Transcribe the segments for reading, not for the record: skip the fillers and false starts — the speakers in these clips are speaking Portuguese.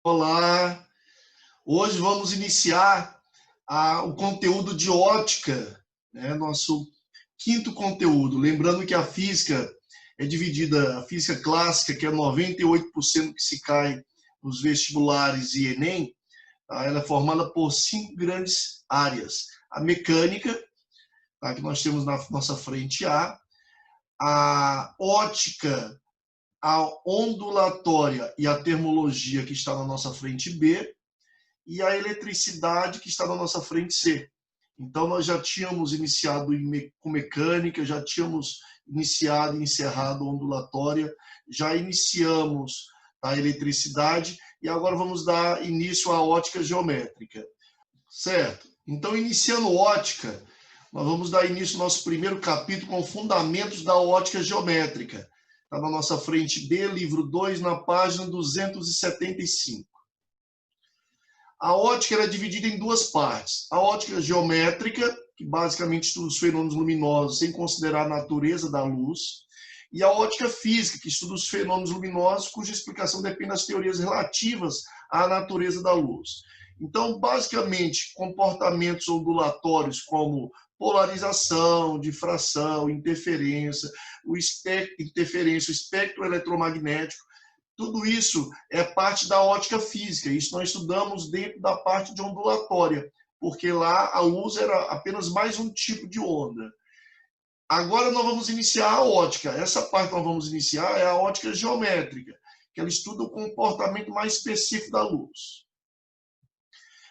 Olá! Hoje vamos iniciar o conteúdo de ótica, né? Nosso quinto conteúdo. Lembrando que a física é dividida, a física clássica, que é 98% que se cai nos vestibulares e Enem, tá? Ela é formada por 5 grandes áreas. A mecânica, tá? Que nós temos na nossa frente a ótica, a ondulatória e a termologia, que está na nossa frente B, e a eletricidade, que está na nossa frente C. Então, nós já tínhamos iniciado com mecânica, já tínhamos iniciado e encerrado a ondulatória, já iniciamos a eletricidade e agora vamos dar início à ótica geométrica. Certo? Então, iniciando ótica, nós vamos dar início ao nosso primeiro capítulo com fundamentos da ótica geométrica. Está na nossa frente B, livro 2, na página 275. A ótica era dividida em duas partes. A ótica geométrica, que basicamente estuda os fenômenos luminosos sem considerar a natureza da luz, e a ótica física, que estuda os fenômenos luminosos cuja explicação depende das teorias relativas à natureza da luz. Então, basicamente, comportamentos ondulatórios como polarização, difração, interferência, o espectro eletromagnético, tudo isso é parte da ótica física. Isso nós estudamos dentro da parte de ondulatória, porque lá a luz era apenas mais um tipo de onda. Agora nós vamos iniciar a ótica. Essa parte que nós vamos iniciar é a ótica geométrica, que ela estuda o comportamento mais específico da luz.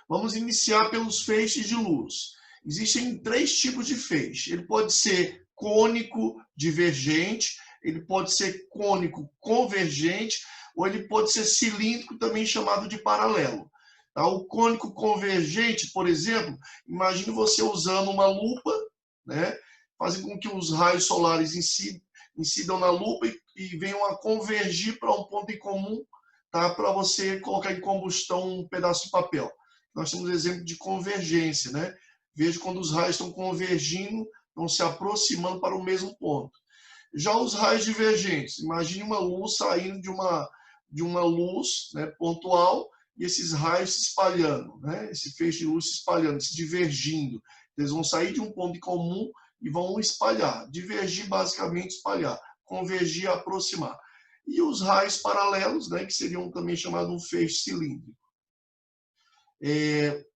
Vamos iniciar pelos feixes de luz. Existem 3 tipos de feixe. Ele pode ser cônico divergente, ele pode ser cônico convergente, ou ele pode ser cilíndrico, também chamado de paralelo. O cônico convergente, por exemplo, imagine você usando uma lupa, né, fazendo com que os raios solares incidam na lupa e venham a convergir para um ponto em comum, tá, para você colocar em combustão um pedaço de papel. Nós temos exemplo de convergência, né? Veja quando os raios estão convergindo, estão se aproximando para o mesmo ponto. Já os raios divergentes, imagine uma luz saindo de uma luz, né, pontual, e esses raios se espalhando, né? Esse feixe de luz se espalhando, se divergindo. Eles vão sair de um ponto em comum e vão espalhar. Divergir, basicamente, espalhar. Convergir, aproximar. E os raios paralelos, né, que seriam também chamados um feixe cilíndrico.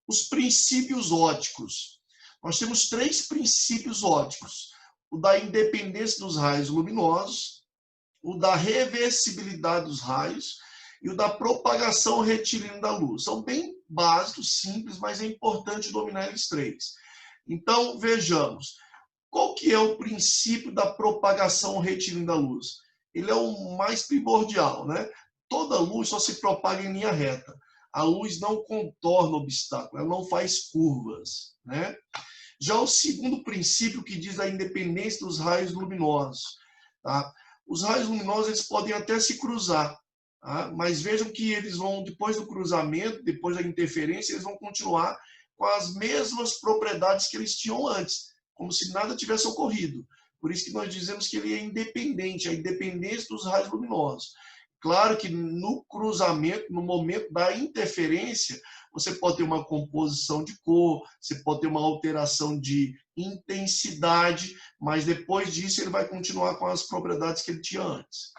Os princípios ópticos. Nós temos 3 princípios ópticos. O da independência dos raios luminosos, o da reversibilidade dos raios e o da propagação retilínea da luz. São bem básicos, simples, mas é importante dominar eles 3. Então, vejamos. Qual que é o princípio da propagação retilínea da luz? Ele é o mais primordial, né? Toda luz só se propaga em linha reta. A luz não contorna obstáculo, ela não faz curvas, né? Já o segundo princípio, que diz a independência dos raios luminosos. Tá? Os raios luminosos eles podem até se cruzar, tá? Mas vejam que eles vão, depois do cruzamento, depois da interferência, eles vão continuar com as mesmas propriedades que eles tinham antes, como se nada tivesse ocorrido. Por isso que nós dizemos que ele é independente, a independência dos raios luminosos. Claro que no cruzamento, no momento da interferência, você pode ter uma composição de cor, você pode ter uma alteração de intensidade, mas depois disso ele vai continuar com as propriedades que ele tinha antes.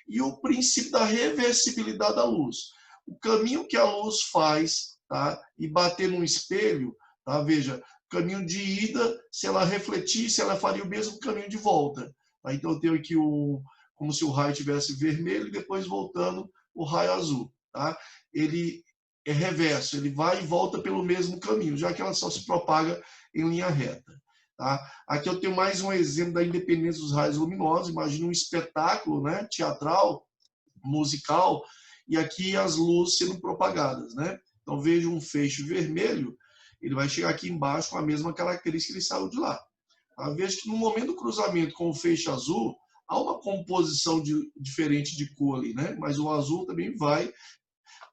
E o princípio da reversibilidade da luz. O caminho que a luz faz, tá, e bater num espelho, tá, veja, caminho de ida, se ela refletisse, ela faria o mesmo caminho de volta. Tá? Então eu tenho aqui como se o raio tivesse vermelho e depois voltando o raio azul. Tá? Ele é reverso, ele vai e volta pelo mesmo caminho, já que ela só se propaga em linha reta. Tá? Aqui eu tenho mais um exemplo da independência dos raios luminosos. Imagina um espetáculo, né, teatral, musical, e aqui as luzes sendo propagadas. Né? Então veja um feixe vermelho, ele vai chegar aqui embaixo com a mesma característica que ele saiu de lá. Tá? Veja que no momento do cruzamento com o feixe azul, há uma composição diferente de cor ali, né? Mas o azul também vai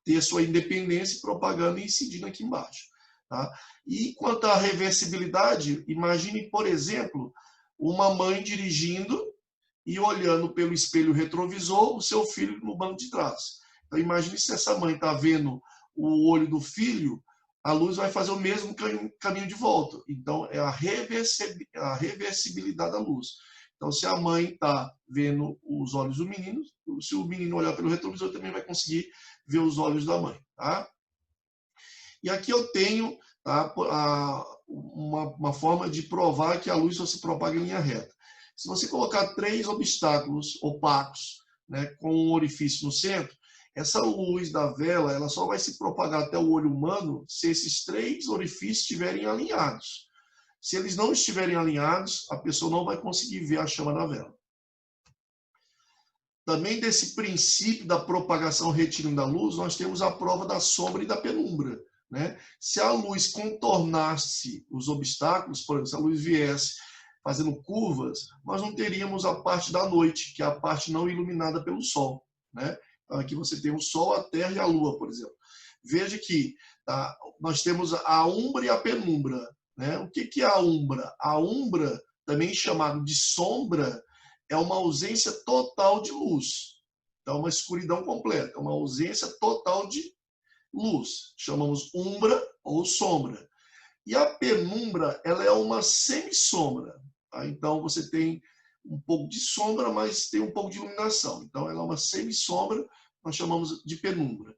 ter sua independência propagando e incidindo aqui embaixo. Tá? E quanto à reversibilidade, imagine, por exemplo, uma mãe dirigindo e olhando pelo espelho retrovisor o seu filho no banco de trás. Então, imagine se essa mãe está vendo o olho do filho, a luz vai fazer o mesmo caminho de volta. Então, é a reversibilidade da luz. Então, se a mãe está vendo os olhos do menino, se o menino olhar pelo retrovisor, também vai conseguir ver os olhos da mãe. Tá? E aqui eu tenho, tá, uma forma de provar que a luz só se propaga em linha reta. Se você colocar 3 obstáculos opacos, né, com um orifício no centro, essa luz da vela ela só vai se propagar até o olho humano se esses 3 orifícios estiverem alinhados. Se eles não estiverem alinhados, a pessoa não vai conseguir ver a chama da vela. Também desse princípio da propagação retilínea da luz, nós temos a prova da sombra e da penumbra. Né? Se a luz contornasse os obstáculos, por exemplo, se a luz viesse fazendo curvas, nós não teríamos a parte da noite, que é a parte não iluminada pelo sol. Né? Então, aqui você tem o sol, a terra e a lua, por exemplo. Veja que tá, nós temos a umbra e a penumbra. Né? O que é a umbra? A umbra, também chamada de sombra, é uma ausência total de luz. Então, uma escuridão completa, uma ausência total de luz. Chamamos umbra ou sombra. E a penumbra, ela é uma semissombra. Tá? Então, você tem um pouco de sombra, mas tem um pouco de iluminação. Então, ela é uma semissombra, nós chamamos de penumbra.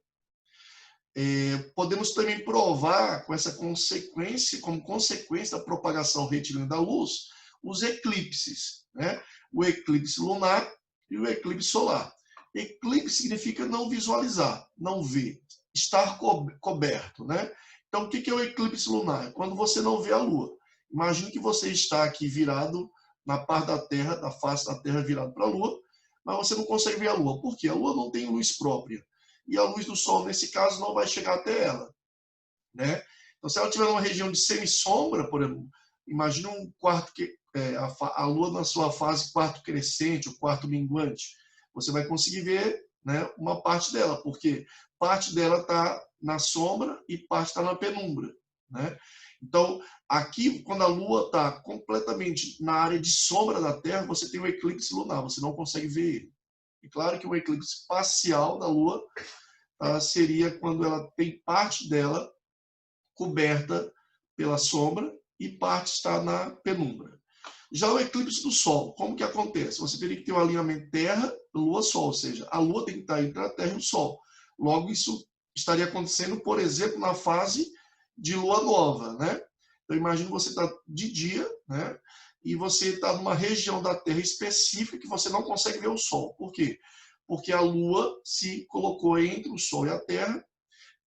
Podemos também provar, com essa consequência, como consequência da propagação retilínea da luz, os eclipses. Né? O eclipse lunar e o eclipse solar. Eclipse significa não visualizar, não ver, estar coberto. Né? Então, o que é o eclipse lunar? É quando você não vê a Lua. Imagine que você está aqui virado na parte da Terra, da face da Terra virado para a Lua, mas você não consegue ver a Lua. Por quê? A Lua não tem luz própria. E a luz do Sol, nesse caso, não vai chegar até ela. Né? Então, se ela estiver numa região de semissombra, por exemplo, imagine um quarto a Lua na sua fase quarto crescente, o quarto minguante. Você vai conseguir ver, né, uma parte dela, porque parte dela está na sombra e parte está na penumbra. Né? Então, aqui, quando a Lua está completamente na área de sombra da Terra, você tem um eclipse lunar, você não consegue ver ele. E claro que o eclipse parcial da Lua seria quando ela tem parte dela coberta pela sombra e parte está na penumbra. Já o eclipse do Sol, como que acontece? Você teria que ter um alinhamento Terra, Lua, Sol, ou seja, a Lua tem que estar entre a Terra e o Sol. Logo, isso estaria acontecendo, por exemplo, na fase de Lua Nova. Né? Então, imagine você está de dia, né? E você está numa região da Terra específica que você não consegue ver o Sol. Por quê? Porque a Lua se colocou entre o Sol e a Terra,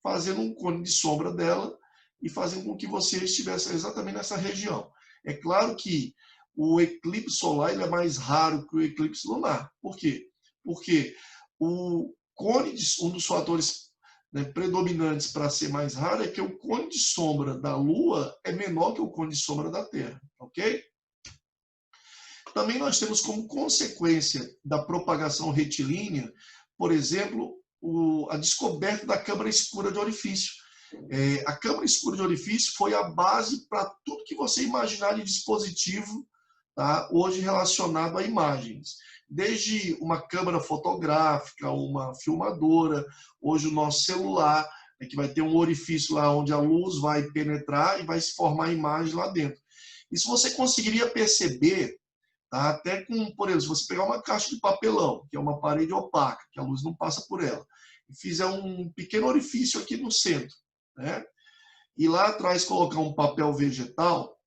fazendo um cone de sombra dela e fazendo com que você estivesse exatamente nessa região. É claro que o eclipse solar ele é mais raro que o eclipse lunar. Por quê? Porque o cone um dos fatores, né, predominantes para ser mais raro é que o cone de sombra da Lua é menor que o cone de sombra da Terra. Ok? Também nós temos como consequência da propagação retilínea, por exemplo, a descoberta da câmara escura de orifício. A câmara escura de orifício foi a base para tudo que você imaginar de dispositivo, tá, hoje relacionado a imagens. Desde uma câmera fotográfica, uma filmadora, hoje o nosso celular, que vai ter um orifício lá onde a luz vai penetrar e vai se formar a imagem lá dentro. Isso você conseguiria perceber, tá, até com, por exemplo, se você pegar uma caixa de papelão, que é uma parede opaca, que a luz não passa por ela, e fizer um pequeno orifício aqui no centro, né? E lá atrás colocar um papel vegetal,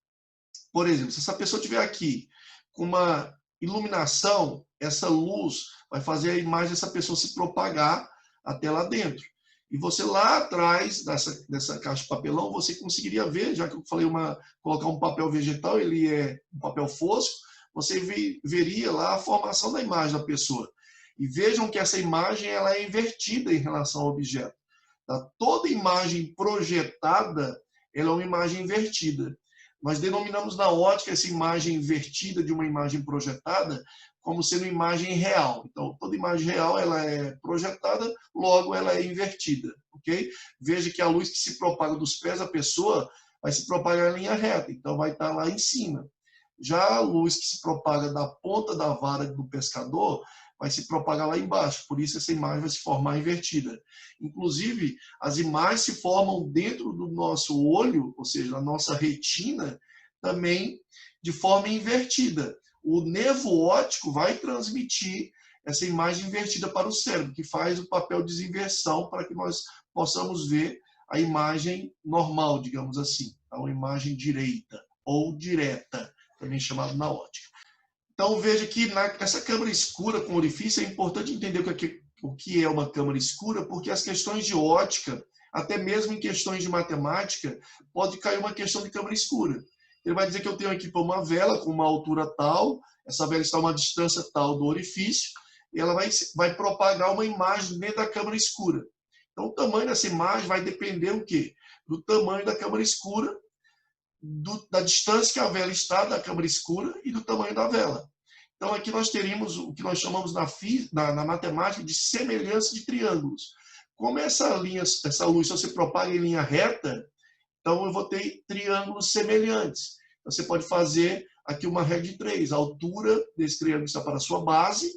por exemplo, se essa pessoa estiver aqui com uma iluminação, essa luz vai fazer a imagem dessa pessoa se propagar até lá dentro. E você lá atrás dessa caixa de papelão, você conseguiria ver, já que eu falei colocar um papel vegetal, ele é um papel fosco, você veria lá a formação da imagem da pessoa. E vejam que essa imagem ela é invertida em relação ao objeto. Tá? Toda imagem projetada ela é uma imagem invertida. Nós denominamos na ótica essa imagem invertida de uma imagem projetada como sendo imagem real. Então, toda imagem real ela é projetada, logo ela é invertida. Okay? Veja que a luz que se propaga dos pés da pessoa vai se propagar em linha reta, então vai estar lá em cima. Já a luz que se propaga da ponta da vara do pescador vai se propagar lá embaixo. Por isso essa imagem vai se formar invertida. Inclusive, as imagens se formam dentro do nosso olho, ou seja, na nossa retina, também de forma invertida. O nervo óptico vai transmitir essa imagem invertida para o cérebro, que faz o papel de desinversão para que nós possamos ver a imagem normal, digamos assim, uma imagem direita ou direta, também chamado na ótica. Então veja que nessa câmara escura com orifício é importante entender o que é uma câmara escura, porque as questões de ótica, até mesmo em questões de matemática, pode cair uma questão de câmara escura. Ele vai dizer que eu tenho aqui uma vela com uma altura tal, essa vela está a uma distância tal do orifício, e ela vai propagar uma imagem dentro da câmara escura. Então o tamanho dessa imagem vai depender o quê? Do tamanho da câmara escura, da distância que a vela está da câmara escura e do tamanho da vela. Então aqui nós teríamos o que nós chamamos na matemática de semelhança de triângulos. Como essa luz, se você propaga em linha reta, então eu vou ter triângulos semelhantes. Então, você pode fazer aqui uma regra de 3. A altura desse triângulo está para a sua base,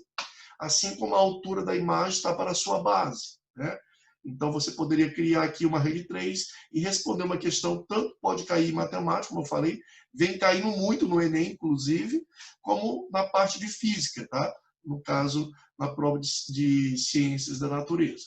assim como a altura da imagem está para a sua base, né? Então, você poderia criar aqui uma regra de 3 e responder uma questão, tanto pode cair em matemática, como eu falei, vem caindo muito no Enem, inclusive, como na parte de física, tá? No caso, na prova de ciências da natureza.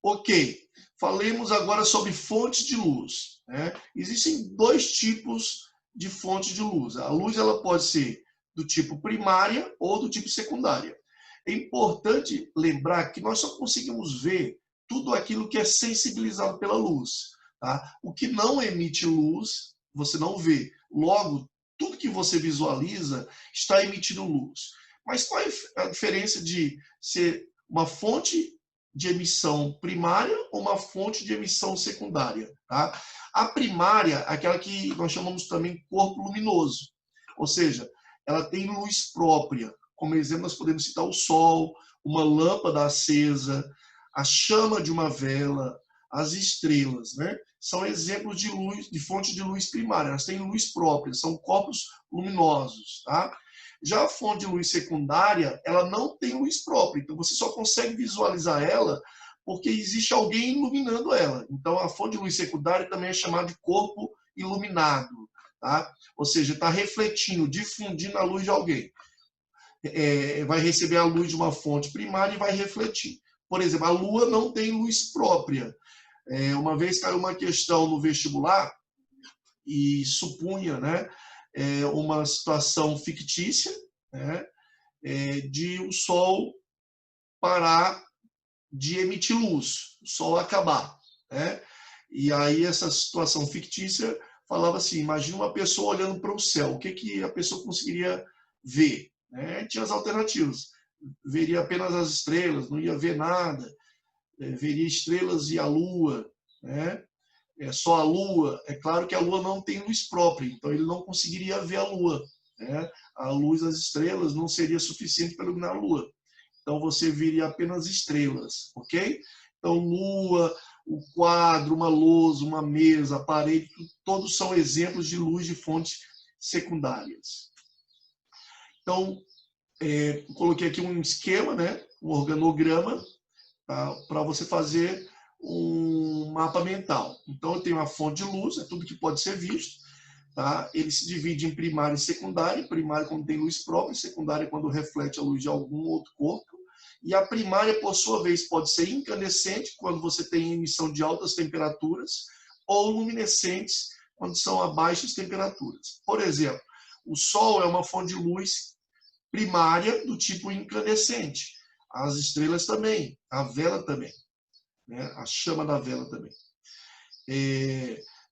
Ok, falemos agora sobre fontes de luz, né? Existem 2 tipos de fontes de luz. A luz ela pode ser do tipo primária ou do tipo secundária. É importante lembrar que nós só conseguimos ver tudo aquilo que é sensibilizado pela luz, tá? O que não emite luz, você não vê. Logo, tudo que você visualiza está emitindo luz. Mas qual é a diferença de ser uma fonte de emissão primária ou uma fonte de emissão secundária, tá? A primária, aquela que nós chamamos também corpo luminoso, ou seja, ela tem luz própria. Como exemplo, nós podemos citar o sol, uma lâmpada acesa, a chama de uma vela, as estrelas, né? São exemplos de luz, de fonte de luz primária. Elas têm luz própria, são corpos luminosos, tá? Já a fonte de luz secundária, ela não tem luz própria, então você só consegue visualizar ela porque existe alguém iluminando ela. Então a fonte de luz secundária também é chamada de corpo iluminado, tá? Ou seja, está refletindo, difundindo a luz de alguém. Vai receber a luz de uma fonte primária e vai refletir. Por exemplo, a Lua não tem luz própria. Uma vez caiu uma questão no vestibular e supunha, né, uma situação fictícia, né, de o Sol parar de emitir luz, o Sol acabar, né? E aí essa situação fictícia falava assim, imagina uma pessoa olhando para o céu, o que a pessoa conseguiria ver? Tinha as alternativas, veria apenas as estrelas, não ia ver nada, veria estrelas e a Lua, né? Só a Lua. É claro que a Lua não tem luz própria, então ele não conseguiria ver a Lua, né? A luz das estrelas não seria suficiente para iluminar a Lua. Então você veria apenas estrelas, ok? Então Lua, o quadro, uma lousa, uma mesa, a parede, todos são exemplos de luz de fontes secundárias. Então, coloquei aqui um esquema, né? Um organograma, tá? Para você fazer um mapa mental. Então, eu tenho uma fonte de luz, é tudo que pode ser visto. Tá? Ele se divide em primária e secundária. Primária quando tem luz própria, secundária quando reflete a luz de algum outro corpo. E a primária, por sua vez, pode ser incandescente, quando você tem emissão de altas temperaturas, ou luminescentes, quando são a baixas temperaturas. Por exemplo, o Sol é uma fonte de luz primária do tipo incandescente. As estrelas também, a vela também, né? A chama da vela também.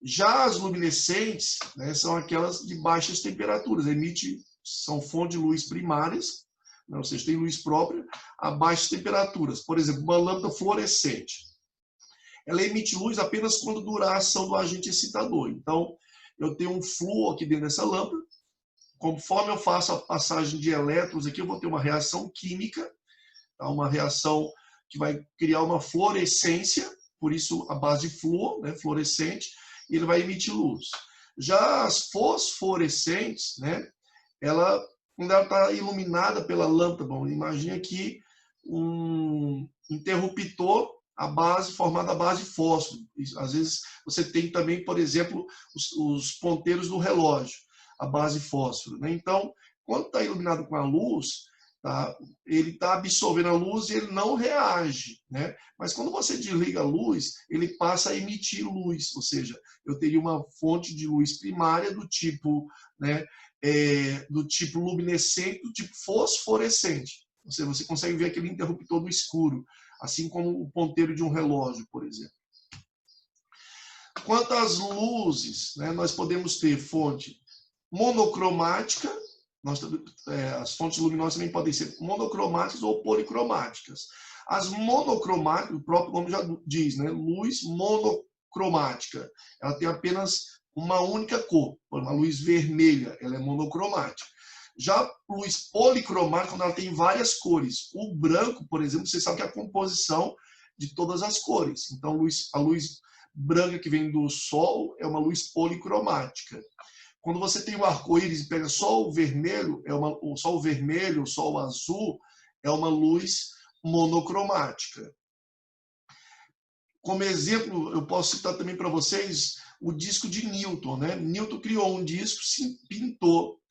Já as luminescentes, né, são aquelas de baixas temperaturas, são fontes de luz primárias, né, ou seja, tem luz própria a baixas temperaturas. Por exemplo, uma lâmpada fluorescente. Ela emite luz apenas quando durar a ação do agente excitador. Então, eu tenho um flúor aqui dentro dessa lâmpada. Conforme eu faço a passagem de elétrons aqui, eu vou ter uma reação química, tá? Uma reação que vai criar uma fluorescência, por isso a base de flúor, né, fluorescente, e ele vai emitir luz. Já as fosforescentes, né, ela quando ela está iluminada pela lâmpada, bom, imagine aqui um interruptor a base, formada a base de fósforo. Às vezes você tem também, por exemplo, os ponteiros do relógio, a base de fósforo, né? Então, quando está iluminado com a luz, tá, ele está absorvendo a luz e ele não reage, né? Mas quando você desliga a luz, ele passa a emitir luz, ou seja, eu teria uma fonte de luz primária do tipo, né, do tipo luminescente, do tipo fosforescente. Ou seja, você consegue ver aquele interruptor no escuro, assim como o ponteiro de um relógio, por exemplo. Quanto às luzes, né, nós podemos ter fonte monocromática, as fontes luminosas também podem ser monocromáticas ou policromáticas. As monocromáticas, o próprio nome já diz, né, luz monocromática, ela tem apenas uma única cor, a luz vermelha, ela é monocromática. Já a luz policromática, quando ela tem várias cores. O branco, por exemplo, você sabe que é a composição de todas as cores. Então, a luz branca que vem do sol é uma luz policromática. Quando você tem o arco-íris e pega só o vermelho, só o vermelho, só o azul, é uma luz monocromática. Como exemplo, eu posso citar também para vocês o disco de Newton, né? Newton criou um disco, pintou,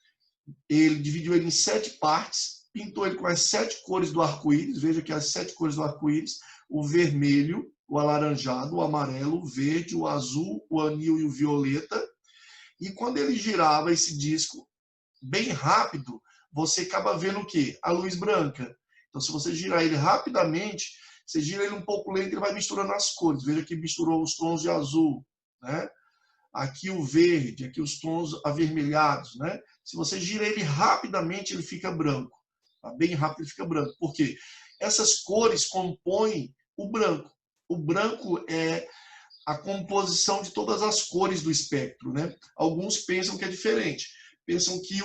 ele dividiu ele em 7 partes, pintou ele com as 7 cores do arco-íris, veja que as 7 cores do arco-íris, o vermelho, o alaranjado, o amarelo, o verde, o azul, o anil e o violeta. E quando ele girava esse disco bem rápido, você acaba vendo o quê? A luz branca. Então, se você girar ele rapidamente, você gira ele um pouco lento, ele vai misturando as cores. Veja que misturou os tons de azul, né? Aqui o verde, aqui os tons avermelhados, né? Se você gira ele rapidamente, ele fica branco. Tá? Bem rápido ele fica branco. Por quê? Essas cores compõem o branco. O branco é a composição de todas as cores do espectro, né? Alguns pensam que é diferente. Pensam que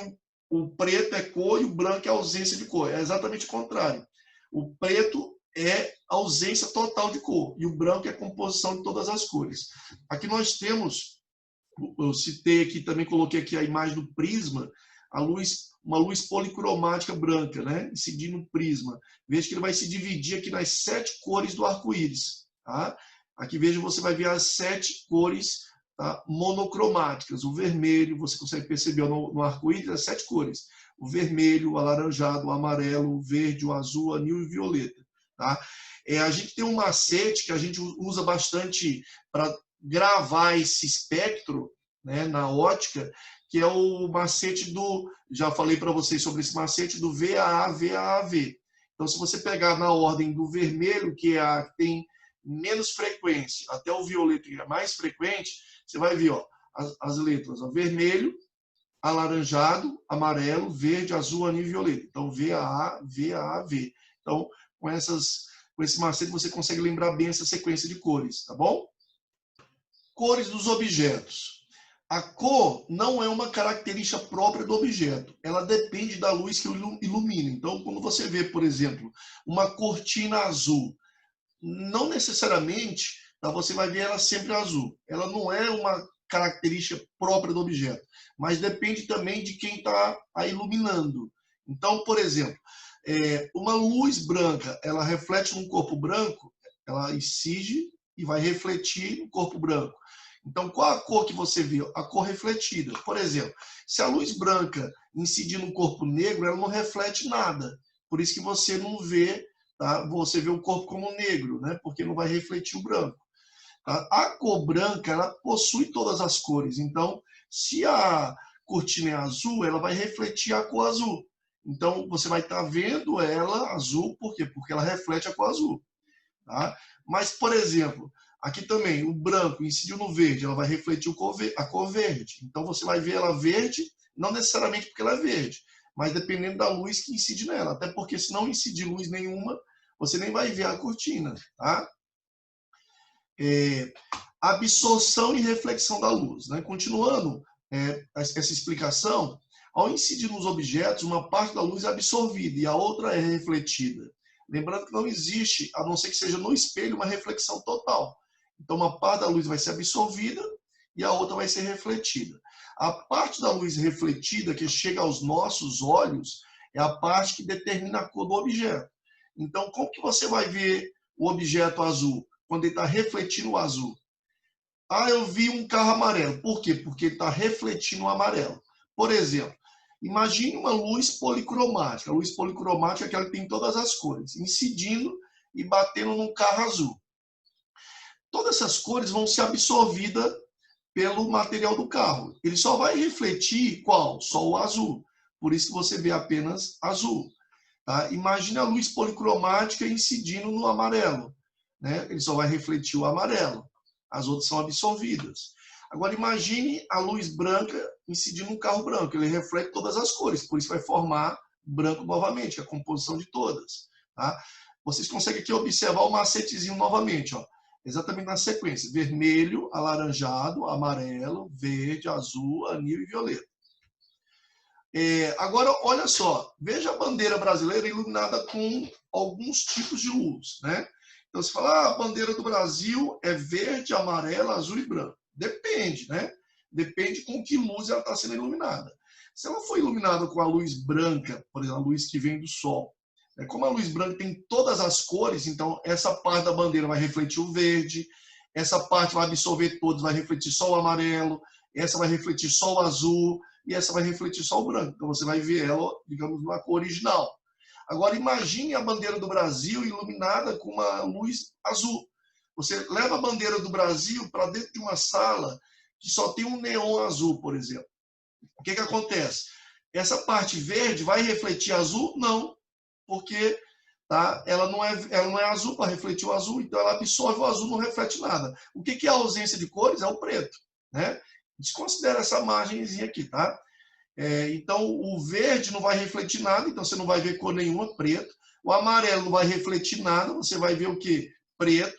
o preto é cor e o branco é ausência de cor. É exatamente o contrário. O preto é ausência total de cor e o branco é a composição de todas as cores. Aqui nós temos, eu citei aqui, também coloquei aqui a imagem do prisma, uma luz policromática branca, né? Incidindo o prisma. Veja que ele vai se dividir aqui nas 7 cores do arco-íris, tá? Aqui, veja, você vai ver as 7 cores, tá, monocromáticas. O vermelho, você consegue perceber no arco-íris, as 7 cores. O vermelho, o alaranjado, o amarelo, o verde, o azul, o anil e o violeta. Tá? A gente tem um macete que a gente usa bastante para gravar esse espectro, né, na ótica, que é o macete já falei para vocês sobre esse macete do VAA-VAAV. Então, se você pegar na ordem do vermelho, que é a que tem menos frequência, até o violeta, que é mais frequente, você vai ver, ó, as letras, ó, vermelho, alaranjado, amarelo, verde, azul, anil e violeta. Então, VAA, VAAV. Então, com esse macete, você consegue lembrar bem essa sequência de cores, tá bom? Cores dos objetos. A cor não é uma característica própria do objeto, ela depende da luz que o ilumina. Então, quando você vê, por exemplo, uma cortina azul, não necessariamente, tá, você vai ver ela sempre azul. Ela não é uma característica própria do objeto, mas depende também de quem está a iluminando. Então, por exemplo, uma luz branca, ela reflete num corpo branco, ela incide e vai refletir no corpo branco. Então, qual a cor que você vê? A cor refletida. Por exemplo, se a luz branca incidir no corpo negro, ela não reflete nada. Por isso que você não vê, tá? Você vê o corpo como negro, né? Porque não vai refletir o branco. Tá? A cor branca, ela possui todas as cores. Então, se a cortina é azul, ela vai refletir a cor azul. Então, você vai estar vendo ela azul, por quê? Porque ela reflete a cor azul. Tá? Mas, por exemplo, aqui também, o branco incidiu no verde, ela vai refletir a cor verde. Então, você vai ver ela verde, não necessariamente porque ela é verde, mas dependendo da luz que incide nela. Até porque, se não incidir luz nenhuma, você nem vai ver a cortina. Tá? Absorção e reflexão da luz. Né? Continuando essa explicação, ao incidir nos objetos, uma parte da luz é absorvida e a outra é refletida. Lembrando que não existe, a não ser que seja no espelho, uma reflexão total. Então, uma parte da luz vai ser absorvida e a outra vai ser refletida. A parte da luz refletida que chega aos nossos olhos é a parte que determina a cor do objeto. Então, como que você vai ver o objeto azul? Quando ele está refletindo o azul. Ah, eu vi um carro amarelo. Por quê? Porque ele está refletindo o amarelo. Por exemplo, imagine uma luz policromática. A luz policromática é aquela que tem todas as cores, incidindo e batendo num carro azul. Todas essas cores vão ser absorvidas pelo material do carro. Ele só vai refletir qual? Só o azul. Por isso que você vê apenas azul. Tá? Imagine a luz policromática incidindo no amarelo. Né? Ele só vai refletir o amarelo. As outras são absorvidas. Agora imagine a luz branca incidindo no carro branco. Ele reflete todas as cores. Por isso vai formar branco novamente, que é a composição de todas. Tá? Vocês conseguem aqui observar o macetezinho novamente. Ó. Exatamente na sequência. Vermelho, alaranjado, amarelo, verde, azul, anil e violeta. Agora, olha só. Veja a bandeira brasileira iluminada com alguns tipos de luz. Né? Então, você fala, a bandeira do Brasil é verde, amarela, azul e branco. Depende, né? Depende com que luz ela está sendo iluminada. Se ela for iluminada com a luz branca, por exemplo, a luz que vem do sol, como a luz branca tem todas as cores, então essa parte da bandeira vai refletir o verde, essa parte vai absorver todos, vai refletir só o amarelo, essa vai refletir só o azul e essa vai refletir só o branco. Então você vai ver ela, digamos, numa cor original. Agora imagine a bandeira do Brasil iluminada com uma luz azul. Você leva a bandeira do Brasil para dentro de uma sala que só tem um neon azul, por exemplo. O que acontece? Essa parte verde vai refletir azul? Não, porque tá, ela não é azul para refletir o azul, então ela absorve o azul, não reflete nada. O que é a ausência de cores? É o preto. Né? Desconsidera essa margenzinha aqui, tá? Então, o verde não vai refletir nada, então você não vai ver cor nenhuma, preto. O amarelo não vai refletir nada, você vai ver o quê? Preto.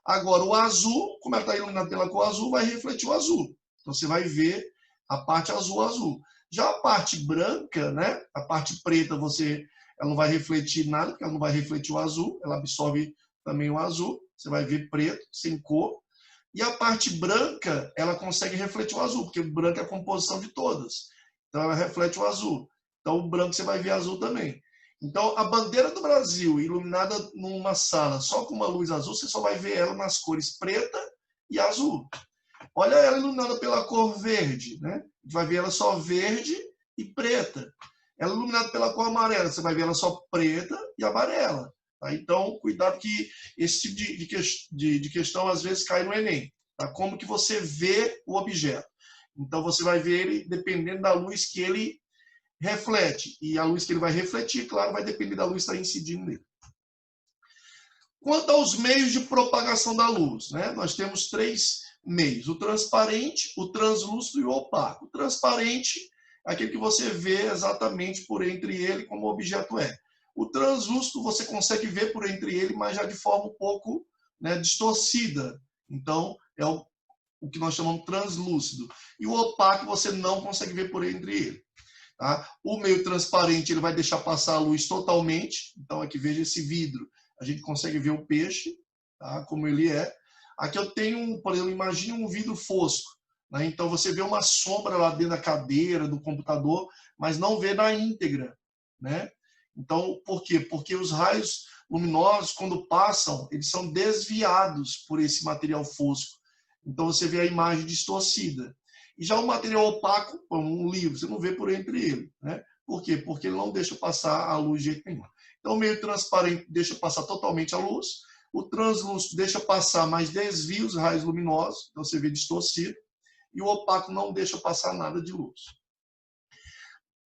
Agora, o azul, como ela está iluminada pela cor azul, vai refletir o azul. Então, você vai ver a parte azul. Já a parte branca, né? A parte preta, ela não vai refletir nada, porque ela não vai refletir o azul, ela absorve também o azul. Você vai ver preto, sem cor. E a parte branca, ela consegue refletir o azul, porque o branco é a composição de todas. Então, ela reflete o azul. Então, o branco você vai ver azul também. Então, a bandeira do Brasil, iluminada numa sala só com uma luz azul, você só vai ver ela nas cores preta e azul. Olha ela iluminada pela cor verde. Né? A gente vai ver ela só verde e preta. Ela iluminada pela cor amarela, você vai ver ela só preta e amarela. Tá? Então, cuidado que esse tipo de questão, às vezes, cai no Enem. Tá? Como que você vê o objeto? Então, você vai ver ele dependendo da luz que ele reflete. E a luz que ele vai refletir, claro, vai depender da luz que está incidindo nele. Quanto aos meios de propagação da luz, né? Nós temos 3 meios. O transparente, o translúcido e o opaco. O transparente é aquele que você vê exatamente por entre ele como o objeto é. O translúcido você consegue ver por entre ele, mas já de forma um pouco, né, distorcida. Então, é o que nós chamamos de translúcido. E o opaco você não consegue ver por entre ele. Tá? O meio transparente ele vai deixar passar a luz totalmente. Então, aqui veja esse vidro. A gente consegue ver o peixe, tá? Como ele é. Aqui eu tenho, por exemplo, imagine um vidro fosco. Né? Então, você vê uma sombra lá dentro da cadeira, do computador, mas não vê na íntegra. Né? Então, por quê? Porque os raios luminosos, quando passam, eles são desviados por esse material fosco. Então, você vê a imagem distorcida. E já o material opaco, como um livro, você não vê por entre ele. Né? Por quê? Porque ele não deixa passar a luz de jeito nenhum. Então, o meio transparente deixa passar totalmente a luz. O translúcido deixa passar, mas desvia os raios luminosos. Então, você vê distorcido. E o opaco não deixa passar nada de luz.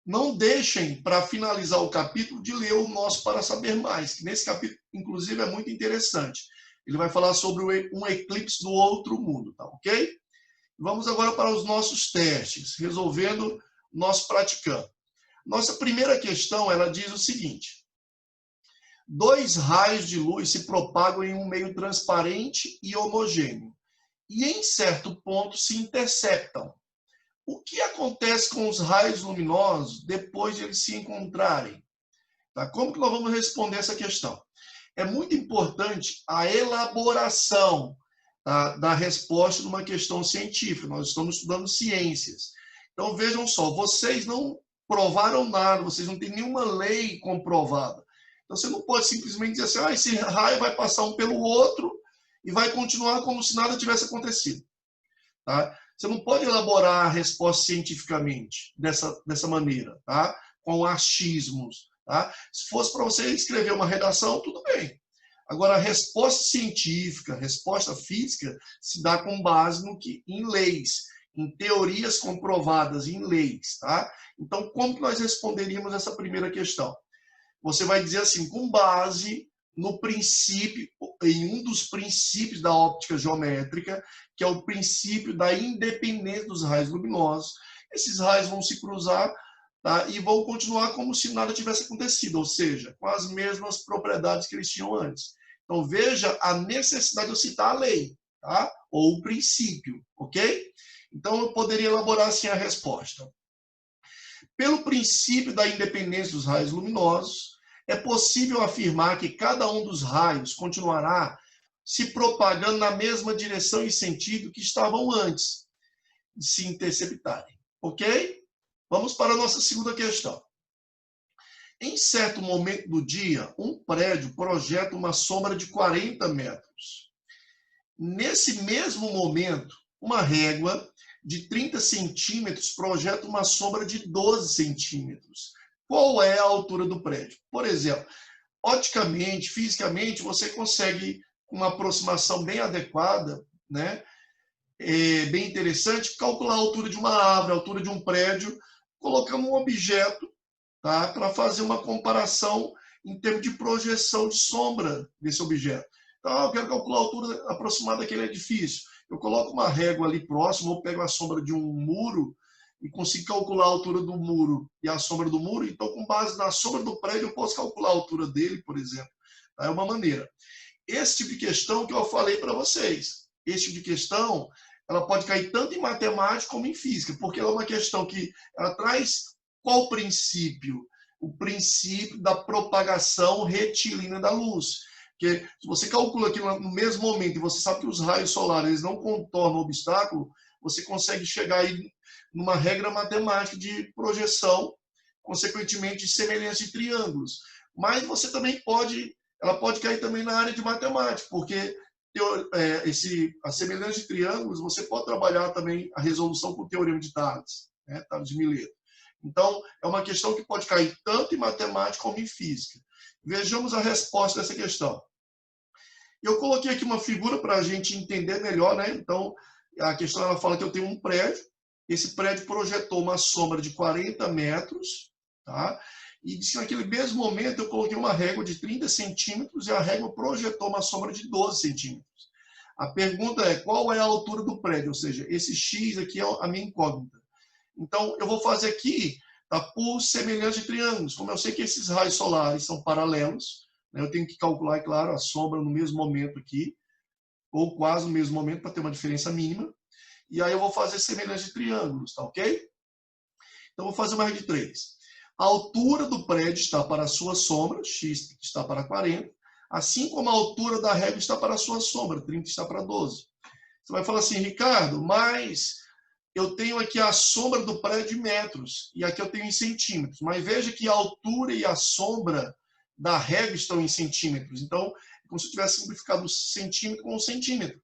Não deixem, para finalizar o capítulo, de ler o nosso Para Saber Mais, que nesse capítulo, inclusive, é muito interessante. Ele vai falar sobre um eclipse do outro mundo, tá ok? Vamos agora para os nossos testes, resolvendo nosso praticando. Nossa primeira questão, ela diz o seguinte: 2 raios de luz se propagam em um meio transparente e homogêneo, e em certo ponto se interceptam. O que acontece com os raios luminosos depois de eles se encontrarem? Tá? Como que nós vamos responder essa questão? É muito importante a elaboração, tá, da resposta de uma questão científica. Nós estamos estudando ciências. Então, vejam só, vocês não provaram nada, vocês não têm nenhuma lei comprovada. Então, você não pode simplesmente dizer assim, esse raio vai passar um pelo outro e vai continuar como se nada tivesse acontecido. Tá? Você não pode elaborar a resposta cientificamente dessa maneira, tá? Com achismos. Tá? Se fosse para você escrever uma redação, tudo bem. Agora, a resposta científica, a resposta física, se dá com base em leis, em teorias comprovadas, em leis. Tá? Então, como que nós responderíamos essa primeira questão? Você vai dizer assim, com base no princípio, em um dos princípios da óptica geométrica, que é o princípio da independência dos raios luminosos. Esses raios vão se cruzar, tá, e vão continuar como se nada tivesse acontecido, ou seja, com as mesmas propriedades que eles tinham antes. Então, veja a necessidade de eu citar a lei, tá? Ou o princípio, ok? Então, eu poderia elaborar assim a resposta. Pelo princípio da independência dos raios luminosos, é possível afirmar que cada um dos raios continuará se propagando na mesma direção e sentido que estavam antes de se interceptarem. Ok? Vamos para a nossa segunda questão. Em certo momento do dia, um prédio projeta uma sombra de 40 metros. Nesse mesmo momento, uma régua de 30 centímetros projeta uma sombra de 12 centímetros. Qual é a altura do prédio? Por exemplo, oticamente, fisicamente, você consegue, com uma aproximação bem adequada, né, bem interessante, calcular a altura de uma árvore, a altura de um prédio, colocando um objeto, tá, para fazer uma comparação em termos de projeção de sombra desse objeto. Então, eu quero calcular a altura aproximada daquele edifício. Eu coloco uma régua ali próximo, ou pego a sombra de um muro e consigo calcular a altura do muro e a sombra do muro. Então, com base na sombra do prédio, eu posso calcular a altura dele, por exemplo. É uma maneira. Esse tipo de questão que eu falei para vocês. Esse tipo de questão, ela pode cair tanto em matemática como em física, porque ela é uma questão que ela traz qual princípio? O princípio da propagação retilínea da luz. Porque se você calcula aquilo no mesmo momento e você sabe que os raios solares eles não contornam o obstáculo, você consegue chegar aí numa regra matemática de projeção, consequentemente de semelhança de triângulos. Mas você também ela pode cair também na área de matemática, porque a semelhança de triângulos, você pode trabalhar também a resolução com o teorema de Tales, né, Tales de Mileto. Então, é uma questão que pode cair tanto em matemática como em física. Vejamos a resposta dessa questão. Eu coloquei aqui uma figura para a gente entender melhor, né? Então, a questão ela fala que eu tenho um prédio, esse prédio projetou uma sombra de 40 metros, tá? E disse que naquele mesmo momento eu coloquei uma régua de 30 centímetros e a régua projetou uma sombra de 12 centímetros. A pergunta é, qual é a altura do prédio? Ou seja, esse X aqui é a minha incógnita. Então, eu vou fazer aqui, tá, por semelhança de triângulos. Como eu sei que esses raios solares são paralelos, né, eu tenho que calcular, é claro, a sombra no mesmo momento aqui, ou quase no mesmo momento, para ter uma diferença mínima. E aí eu vou fazer semelhança de triângulos, tá ok? Então, eu vou fazer uma regra de 3. A altura do prédio está para a sua sombra, x está para 40, assim como a altura da régua está para a sua sombra, 30 está para 12. Você vai falar assim, Ricardo, mas eu tenho aqui a sombra do prédio em metros, e aqui eu tenho em centímetros. Mas veja que a altura e a sombra da régua estão em centímetros. Então, é como se eu tivesse simplificado o centímetro com o centímetro.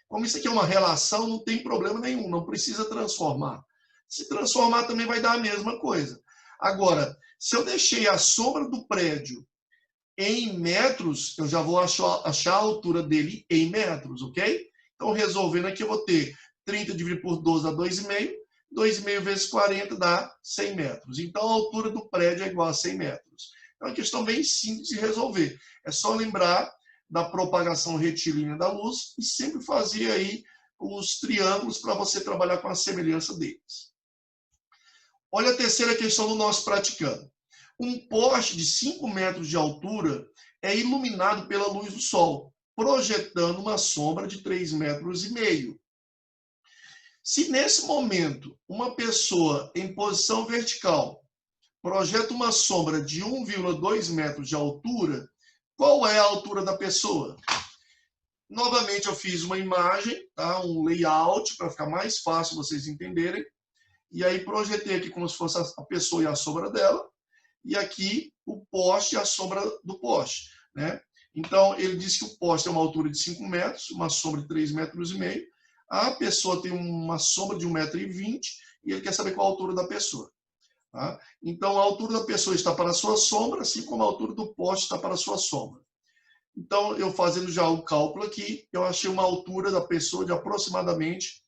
Como isso aqui é uma relação, não tem problema nenhum, não precisa transformar. Se transformar também vai dar a mesma coisa. Agora, se eu deixei a sombra do prédio em metros, eu já vou achar a altura dele em metros, ok? Então, resolvendo aqui, eu vou ter 30 dividido por 12 dá 2,5. 2,5 vezes 40 dá 100 metros. Então, a altura do prédio é igual a 100 metros. É uma questão bem simples de resolver. É só lembrar da propagação retilínea da luz e sempre fazer aí os triângulos para você trabalhar com a semelhança deles. Olha a terceira questão do nosso praticando. Um poste de 5 metros de altura é iluminado pela luz do sol, projetando uma sombra de 3,5 metros. Se nesse momento uma pessoa em posição vertical projeta uma sombra de 1,2 metros de altura, qual é a altura da pessoa? Novamente eu fiz uma imagem, tá? Um layout para ficar mais fácil vocês entenderem. e aí projetei aqui como se fosse a pessoa e a sombra dela, e aqui o poste e a sombra do poste, né? Então, ele disse que o poste tem uma altura de 5 metros, uma sombra de 3,5 metros, a pessoa tem uma sombra de 1,20 m, e ele quer saber qual a altura da pessoa. Tá? Então, a altura da pessoa está para a sua sombra, assim como a altura do poste está para a sua sombra. Então, eu fazendo já o cálculo aqui, eu achei uma altura da pessoa de aproximadamente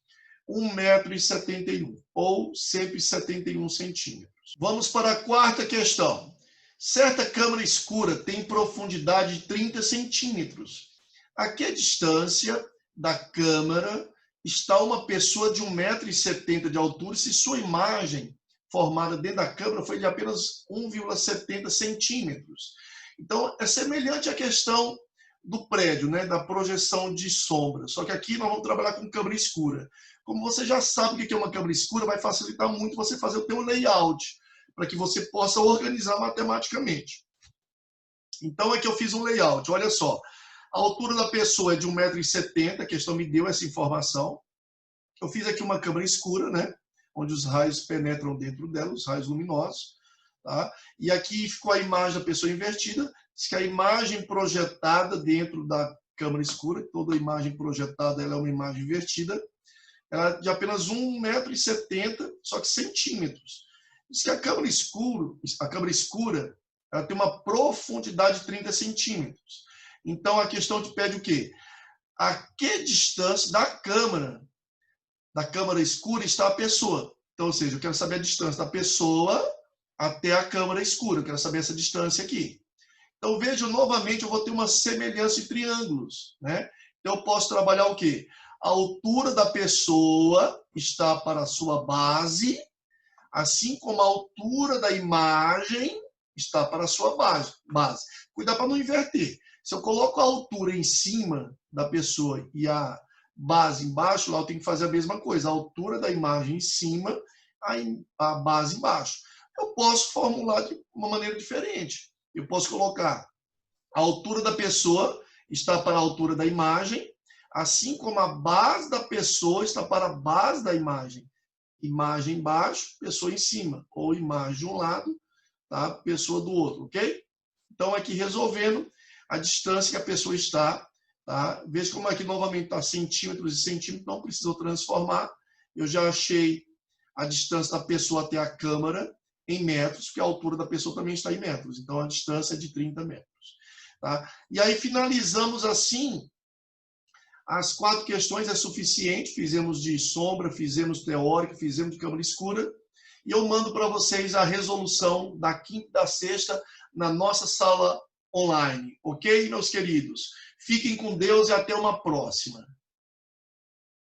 1,71 m, ou 171 centímetros. Vamos para a quarta questão. Certa câmara escura tem profundidade de 30 centímetros. A que distância da câmara está uma pessoa de 1,70 m de altura se sua imagem formada dentro da câmara foi de apenas 1,70 centímetros? Então, é semelhante à questão do prédio, né, da projeção de sombra. Só que aqui nós vamos trabalhar com câmara escura. Como você já sabe o que é uma câmara escura, vai facilitar muito você fazer o teu layout, para que você possa organizar matematicamente. Então, aqui eu fiz um layout. Olha só, a altura da pessoa é de 1,70 m, a questão me deu essa informação. Eu fiz aqui uma câmara escura, né, onde os raios penetram dentro dela, os raios luminosos. Tá? E aqui ficou a imagem da pessoa invertida. Diz que a imagem projetada dentro da câmara escura, toda imagem projetada ela é uma imagem invertida, ela é de apenas 1,70 m, só que centímetros. Diz que a câmara escura ela tem uma profundidade de 30 centímetros. Então, a questão te pede o quê? A que distância da câmara escura está a pessoa? Então, ou seja, eu quero saber a distância da pessoa até a câmara escura. Eu quero saber essa distância aqui. Então, veja, novamente, eu vou ter uma semelhança de triângulos, né? Então, eu posso trabalhar o quê? A altura da pessoa está para a sua base, assim como a altura da imagem está para a sua base. Cuidado para não inverter. Se eu coloco a altura em cima da pessoa e a base embaixo, lá eu tenho que fazer a mesma coisa. A altura da imagem em cima, a base embaixo. Eu posso formular de uma maneira diferente. Eu posso colocar a altura da pessoa está para a altura da imagem, assim como a base da pessoa está para a base da imagem. Imagem embaixo, pessoa em cima. Ou imagem de um lado, tá? Pessoa do outro, ok? Então, aqui resolvendo a distância que a pessoa está. Tá? Veja como aqui novamente está centímetros e centímetros, não precisou transformar. Eu já achei a distância da pessoa até a câmara em metros, porque a altura da pessoa também está em metros. Então, a distância é de 30 metros. Tá? E aí, finalizamos assim. As 4 questões é suficiente. Fizemos de sombra, fizemos teórica, fizemos de câmara escura. E eu mando para vocês a resolução da quinta e da sexta na nossa sala online. Ok, meus queridos? Fiquem com Deus e até uma próxima.